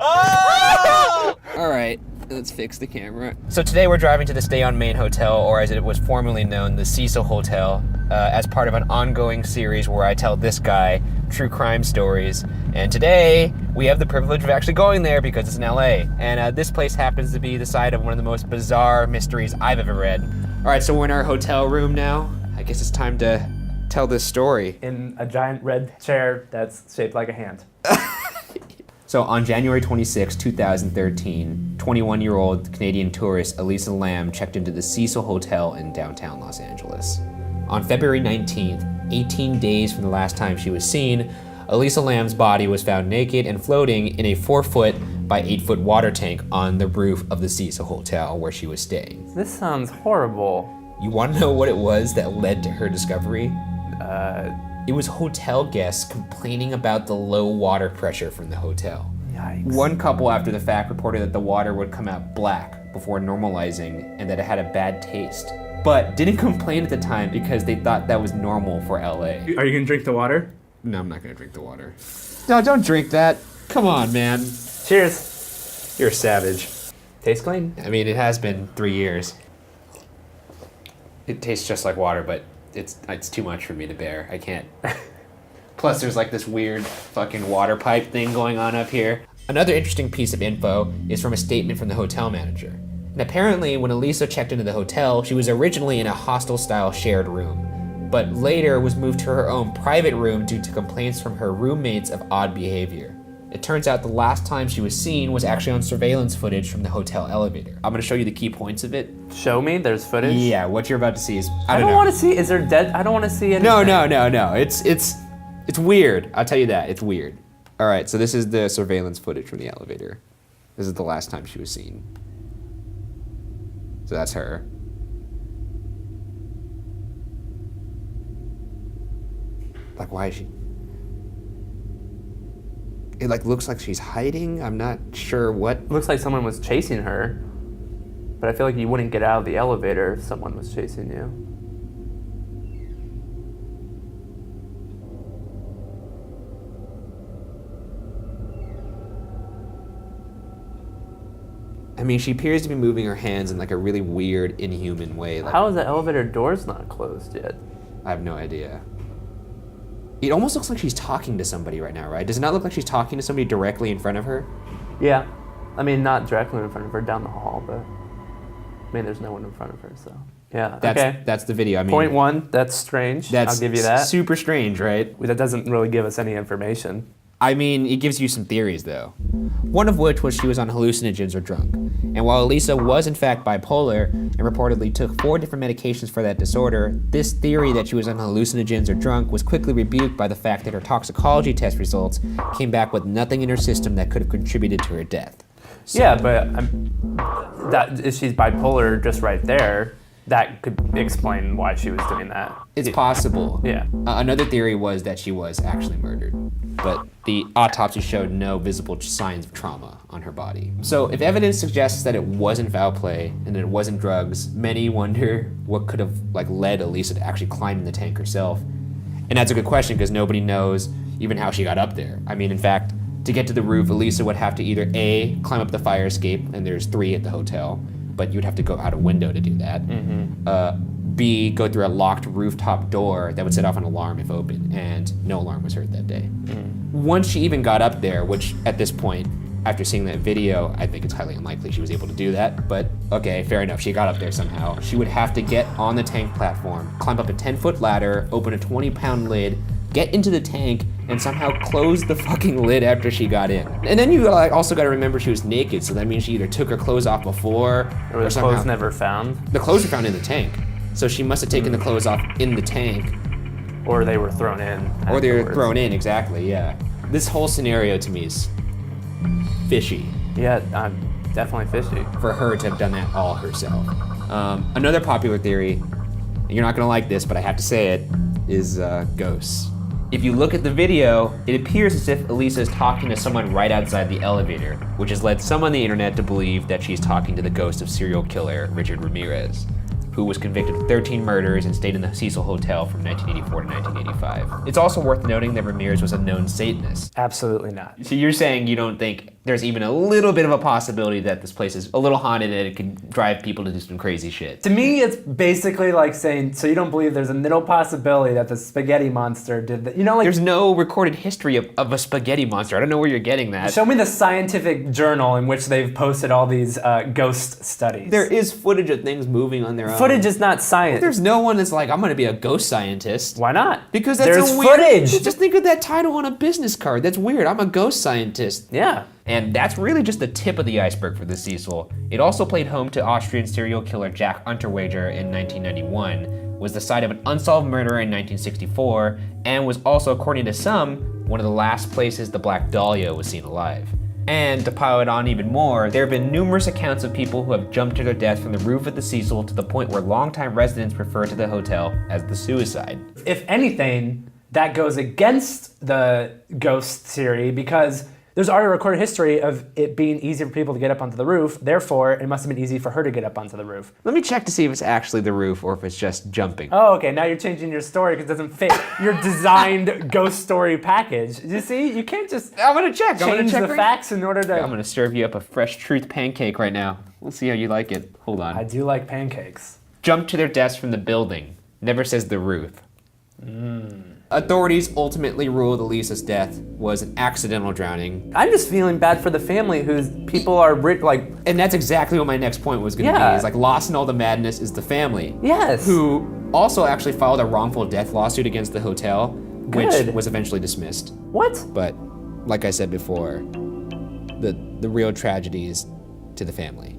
Oh! All right, let's fix the camera. So today we're driving to the Stay on Main Hotel, or as it was formerly known, the Cecil Hotel, as part of an ongoing series where I tell this guy true crime stories. And today we have the privilege of actually going there because it's in LA. And this place happens to be the site of one of the most bizarre mysteries I've ever read. All right, so we're in our hotel room now. I guess it's time to tell this story. In a giant red chair that's shaped like a hand. So on January 26, 2013, 21-year-old Canadian tourist Elisa Lam checked into the Cecil Hotel in downtown Los Angeles. On February 19th, 18 days from the last time she was seen, Elisa Lam's body was found naked and floating in a 4-foot by 8-foot water tank on the roof of the Cecil Hotel where she was staying. This sounds horrible. You want to know what it was that led to her discovery? It was hotel guests complaining about the low water pressure from the hotel. Yikes. One couple after the fact reported that the water would come out black before normalizing and that it had a bad taste, but didn't complain at the time because they thought that was normal for LA. Are you gonna drink the water? No, I'm not gonna drink the water. No, don't drink that. Come on, man. Cheers. You're a savage. Tastes clean. I mean, it has been 3 years. It tastes just like water, but it's too much for me to bear. I can't. Plus, there's like this weird fucking water pipe thing going on up here. Another interesting piece of info is from a statement from the hotel manager. And apparently, when Elisa checked into the hotel, she was originally in a hostel-style shared room, but later was moved to her own private room due to complaints from her roommates of odd behavior. It turns out the last time she was seen was actually on surveillance footage from the hotel elevator. I'm gonna show you the key points of it. Show me, there's footage? Yeah, what you're about to see is, I don't want to see, is there dead? I don't want to see anything. No. It's weird. I'll tell you that, it's weird. All right, so this is the surveillance footage from the elevator. This is the last time she was seen. So that's her. Like, why is she? It like looks like she's hiding. I'm not sure what. Looks like someone was chasing her, but I feel like you wouldn't get out of the elevator if someone was chasing you. I mean, she appears to be moving her hands in like a really weird, inhuman way. Like, How is the elevator doors not closed yet? I have no idea. It almost looks like she's talking to somebody right now, right? Does it not look like she's talking to somebody directly in front of her? Yeah. I mean, not directly in front of her, down the hall, but I mean, there's no one in front of her, so. Yeah, okay. That's the video. I mean, Point one, that's strange. I'll give you that. Super strange, right? That doesn't really give us any information. I mean, it gives you some theories, though. One of which was she was on hallucinogens or drunk. And while Elisa was in fact bipolar and reportedly took 4 different medications for that disorder, this theory that she was on hallucinogens or drunk was quickly rebuked by the fact that her toxicology test results came back with nothing in her system that could have contributed to her death. So, yeah, but that if she's bipolar just right there, that could explain why she was doing that. It's possible. Yeah. Another theory was that she was actually murdered, but the autopsy showed no visible signs of trauma on her body. So if evidence suggests that it wasn't foul play and that it wasn't drugs, many wonder what could have led Elisa to actually climb in the tank herself. And that's a good question because nobody knows even how she got up there. I mean, in fact, to get to the roof, Elisa would have to either A, climb up the fire escape, and there's 3 at the hotel, but you'd have to go out a window to do that. B, go through a locked rooftop door that would set off an alarm if open, and no alarm was heard that day. Once she even got up there, which at this point, after seeing that video, I think it's highly unlikely she was able to do that, but okay, fair enough, she got up there somehow. She would have to get on the tank platform, climb up a 10-foot ladder, open a 20-pound lid, get into the tank, and somehow close the fucking lid after she got in. And then you also gotta remember she was naked, so that means she either took her clothes off before, or the somehow, clothes never found. The clothes were found in the tank. So she must have taken the clothes off in the tank. Or they were thrown in. Or they were thrown in, exactly, yeah. This whole scenario to me is fishy. Yeah, definitely fishy. For her to have done that all herself. Another popular theory, and you're not gonna like this, but I have to say it, is ghosts. If you look at the video, it appears as if Elisa is talking to someone right outside the elevator, which has led some on the internet to believe that she's talking to the ghost of serial killer Richard Ramirez. who was convicted of 13 murders and stayed in the Cecil Hotel from 1984 to 1985. It's also worth noting that Ramirez was a known Satanist. Absolutely not. So you're saying you don't think there's even a little bit of a possibility that this place is a little haunted and it can drive people to do some crazy shit? To me, it's basically like saying, so you don't believe there's a little possibility that the spaghetti monster did that? You know, like, There's no recorded history of a spaghetti monster. I don't know where you're getting that. show me the scientific journal in which they've posted all these ghost studies. There is footage of things moving on their own. Footage is not science. There's no one that's like, I'm gonna be a ghost scientist. Why not? Because that's There's a weird footage. Just think of that title on a business card. That's weird. I'm a ghost scientist. Yeah. And that's really just the tip of the iceberg for the Cecil. It also played home to Austrian serial killer Jack Unterweger in 1991, was the site of an unsolved murder in 1964, and was also, according to some, one of the last places the Black Dahlia was seen alive. And to pile it on even more, there have been numerous accounts of people who have jumped to their death from the roof of the Cecil to the point where longtime residents refer to the hotel as the suicide. If anything, that goes against the ghost theory because there's already a recorded history of it being easy for people to get up onto the roof. Therefore, it must have been easy for her to get up onto the roof. Let me check to see if it's actually the roof or if it's just jumping. Oh, okay. Now you're changing your story because it doesn't fit your designed ghost story package. You see, you can't just I'm gonna check. change the facts in order to. I'm gonna serve you up a fresh truth pancake right now. We'll see how you like it. Hold on. I do like pancakes. Jump to their deaths from the building. Never says the roof. Authorities ultimately ruled Elisa's death was an accidental drowning. I'm just feeling bad for the family whose people are like. And that's exactly what my next point was gonna Yeah. be. Is like lost in all the madness is the family. Yes. Who also actually filed a wrongful death lawsuit against the hotel, which Good. was eventually dismissed. What? But like I said before, the real tragedy is to the family.